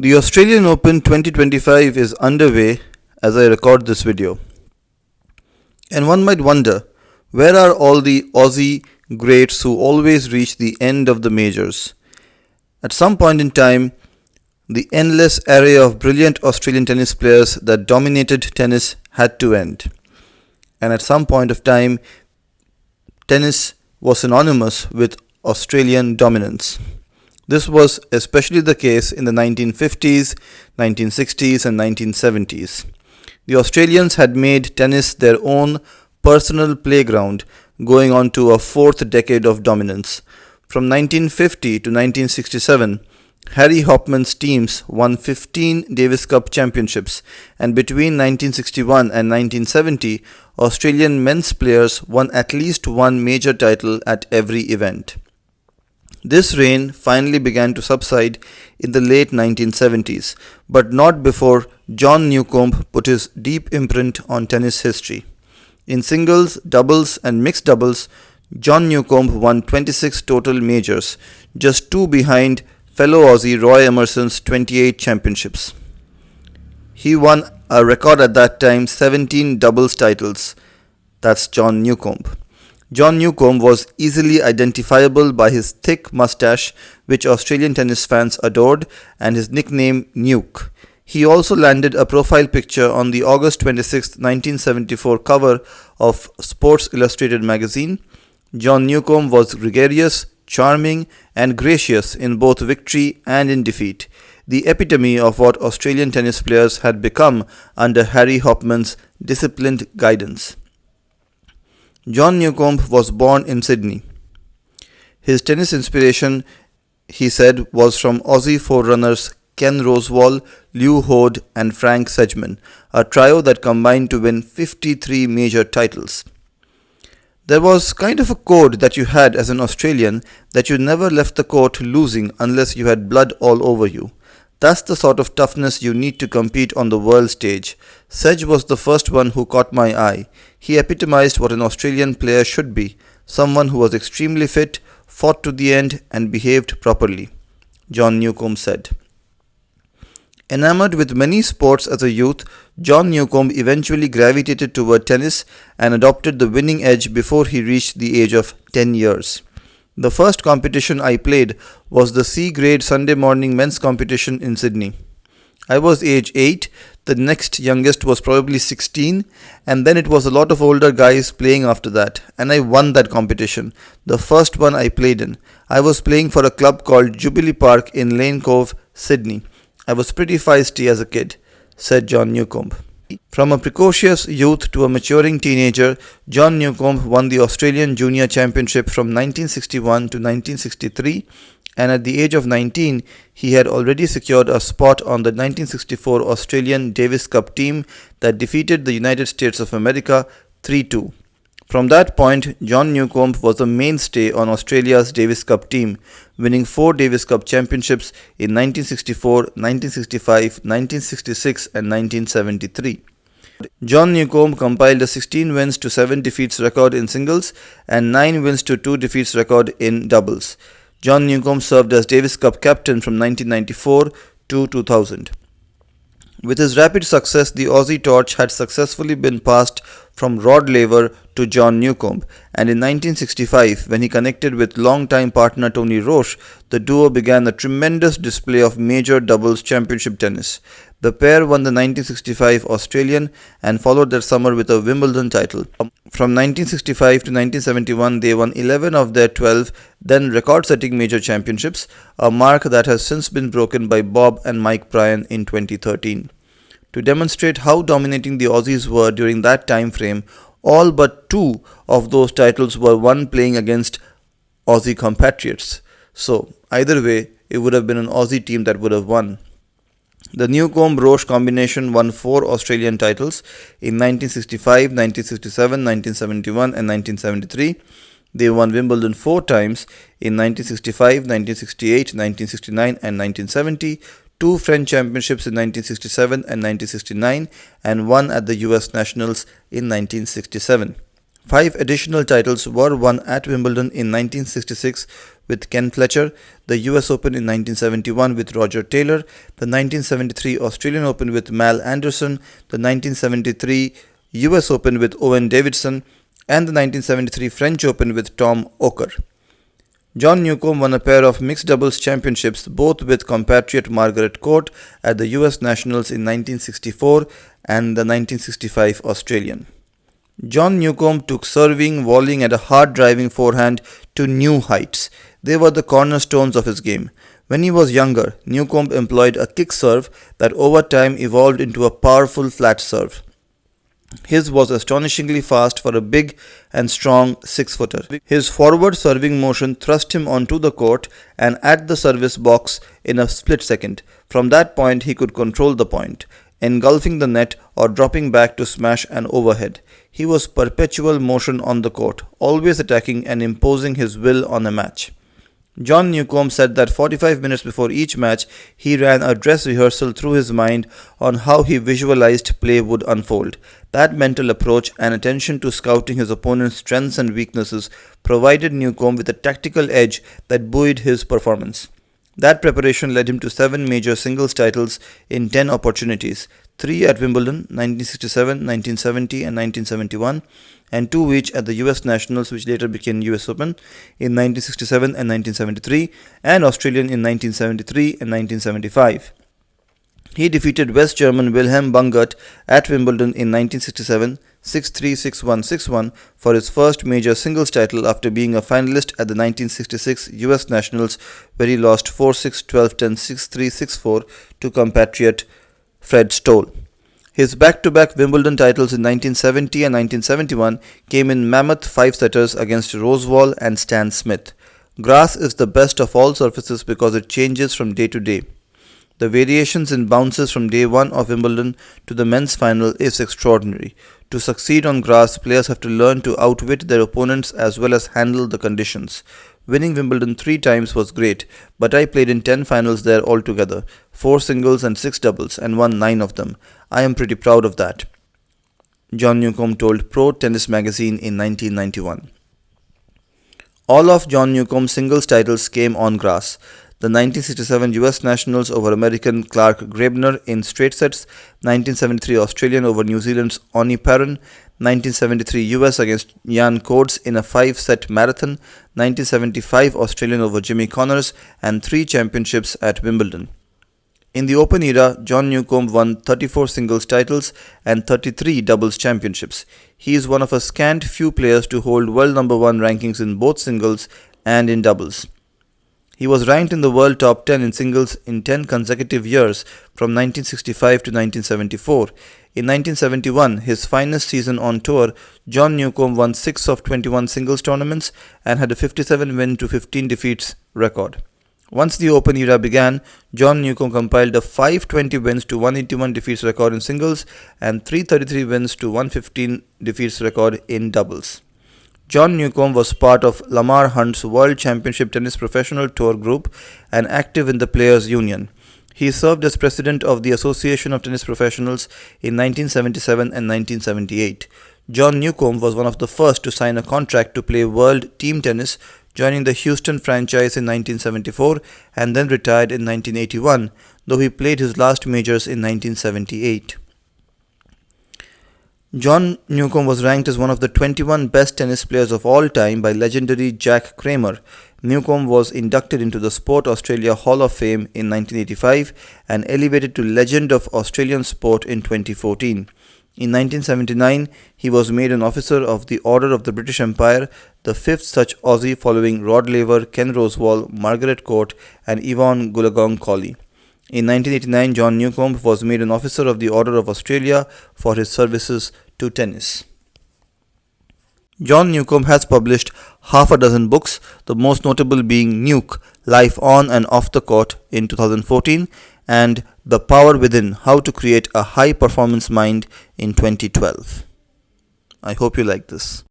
The Australian Open 2025 is underway as I record this video. And one might wonder, where are all the Aussie greats who always reach the end of the majors? At some point in time, the endless array of brilliant Australian tennis players that dominated tennis had to end. And at some point of time, tennis was synonymous with Australian dominance. This was especially the case in the 1950s, 1960s, and 1970s. The Australians had made tennis their own personal playground, going on to a fourth decade of dominance. From 1950 to 1967, Harry Hopman's teams won 15 Davis Cup championships, and between 1961 and 1970, Australian men's players won at least one major title at every event. This reign finally began to subside in the late 1970s, but not before John Newcombe put his deep imprint on tennis history. In singles, doubles, and mixed doubles, John Newcombe won 26 total majors, just two behind fellow Aussie Roy Emerson's 28 championships. He won a record at that time 17 doubles titles. That's John Newcombe. John Newcombe was easily identifiable by his thick mustache, which Australian tennis fans adored, and his nickname Nuke. He also landed a profile picture on the August 26, 1974 cover of Sports Illustrated magazine. John Newcombe was gregarious, charming, and gracious in both victory and in defeat, the epitome of what Australian tennis players had become under Harry Hopman's disciplined guidance. John Newcombe was born in Sydney. His tennis inspiration, he said, was from Aussie forerunners Ken Rosewall, Lew Hode, and Frank Sedgman, a trio that combined to win 53 major titles. There was kind of a code that you had as an Australian that you never left the court losing unless you had blood all over you. That's the sort of toughness you need to compete on the world stage. Sedge was the first one who caught my eye. He epitomized what an Australian player should be, someone who was extremely fit, fought to the end, and behaved properly, John Newcombe said. Enamored with many sports as a youth, John Newcombe eventually gravitated toward tennis and adopted the winning edge before he reached the age of 10 years. The first competition I played was the C-grade Sunday morning men's competition in Sydney. I was age 8, the next youngest was probably 16, and then it was a lot of older guys playing after that, and I won that competition, the first one I played in. I was playing for a club called Jubilee Park in Lane Cove, Sydney. I was pretty feisty as a kid, said John Newcombe. From a precocious youth to a maturing teenager, John Newcombe won the Australian Junior Championship from 1961 to 1963, and at the age of 19, he had already secured a spot on the 1964 Australian Davis Cup team that defeated the United States of America 3-2. From that point, John Newcombe was a mainstay on Australia's Davis Cup team, winning 4 Davis Cup championships in 1964, 1965, 1966 and 1973. John Newcombe compiled a 16 wins to 7 defeats record in singles and 9 wins to 2 defeats record in doubles. John Newcombe served as Davis Cup captain from 1994 to 2000. With his rapid success, the Aussie torch had successfully been passed from Rod Laver to John Newcombe, and in 1965, when he connected with longtime partner Tony Roche, the duo began a tremendous display of major doubles championship tennis. The pair won the 1965 Australian and followed that summer with a Wimbledon title. From 1965 to 1971, they won 11 of their 12 then record-setting major championships, a mark that has since been broken by Bob and Mike Bryan in 2013. To demonstrate how dominating the Aussies were during that time frame, all but 2 of those titles were won playing against Aussie compatriots. So, either way, it would have been an Aussie team that would have won. The Newcombe-Roche combination won 4 Australian titles in 1965, 1967, 1971 and 1973. They won Wimbledon 4 times in 1965, 1968, 1969 and 1970, 2 French championships in 1967 and 1969, and 1 at the US Nationals in 1967. 5 additional titles were won at Wimbledon in 1966 with Ken Fletcher, the US Open in 1971 with Roger Taylor, the 1973 Australian Open with Mal Anderson, the 1973 US Open with Owen Davidson, and the 1973 French Open with Tom Oker. John Newcombe won a pair of mixed doubles championships, both with compatriot Margaret Court at the US Nationals in 1964 and the 1965 Australian. John Newcombe took serving, volleying, and a hard-driving forehand to new heights. They were the cornerstones of his game. When he was younger, Newcombe employed a kick serve that over time evolved into a powerful flat serve. His was astonishingly fast for a big and strong 6-footer. His forward serving motion thrust him onto the court and at the service box in a split second. From that point, he could control the point, engulfing the net or dropping back to smash an overhead. He was perpetual motion on the court, always attacking and imposing his will on a match. John Newcombe said that 45 minutes before each match, he ran a dress rehearsal through his mind on how he visualized play would unfold. That mental approach and attention to scouting his opponent's strengths and weaknesses provided Newcombe with a tactical edge that buoyed his performance. That preparation led him to 7 major singles titles in 10 opportunities, 3 at Wimbledon, 1967, 1970 and 1971, and 2 each at the US Nationals, which later became US Open, in 1967 and 1973, and Australian in 1973 and 1975. He defeated West German Wilhelm Bungert at Wimbledon in 1967, 6-3, 6-1, 6-1 for his first major singles title after being a finalist at the 1966 US Nationals, where he lost 4-6, 12-10, 6-3, 6-4 to compatriot Fred Stoll. His back-to-back Wimbledon titles in 1970 and 1971 came in mammoth 5-setters against Rosewall and Stan Smith. Grass is the best of all surfaces because it changes from day to day. The variations in bounces from day 1 of Wimbledon to the men's final is extraordinary. To succeed on grass, players have to learn to outwit their opponents as well as handle the conditions. Winning Wimbledon 3 times was great, but I played in 10 finals there altogether, 4 singles and 6 doubles, and won 9 of them. I am pretty proud of that, John Newcombe told Pro Tennis Magazine in 1991. All of John Newcombe's singles titles came on grass. The 1967 US Nationals over American Clark Grabner in straight sets, 1973 Australian over New Zealand's Oni Perrin, 1973 US against Jan Coates in a 5-set marathon, 1975 Australian over Jimmy Connors, and 3 championships at Wimbledon. In the Open era, John Newcombe won 34 singles titles and 33 doubles championships. He is one of a scant few players to hold world number 1 rankings in both singles and in doubles. He was ranked in the world top 10 in singles in 10 consecutive years from 1965 to 1974. In 1971, his finest season on tour, John Newcombe won 6 of 21 singles tournaments and had a 57 win to 15 defeats record. Once the Open era began, John Newcombe compiled a 520 wins to 181 defeats record in singles and 333 wins to 115 defeats record in doubles. John Newcombe was part of Lamar Hunt's World Championship Tennis Professional Tour Group and active in the Players' Union. He served as president of the Association of Tennis Professionals in 1977 and 1978. John Newcombe was one of the first to sign a contract to play world team tennis, joining the Houston franchise in 1974 and then retired in 1981, though he played his last majors in 1978. John Newcombe was ranked as one of the 21 best tennis players of all time by legendary Jack Kramer. Newcombe was inducted into the Sport Australia Hall of Fame in 1985 and elevated to Legend of Australian Sport in 2014. In 1979, he was made an Officer of the Order of the British Empire, the 5th such Aussie following Rod Laver, Ken Rosewall, Margaret Court and Yvonne Goolagong Cawley. In 1989, John Newcombe was made an Officer of the Order of Australia for his services to tennis. John Newcombe has published half a dozen books, the most notable being Nuke, Life on and Off the Court in 2014 and The Power Within, How to Create a High Performance Mind in 2012. I hope you like this.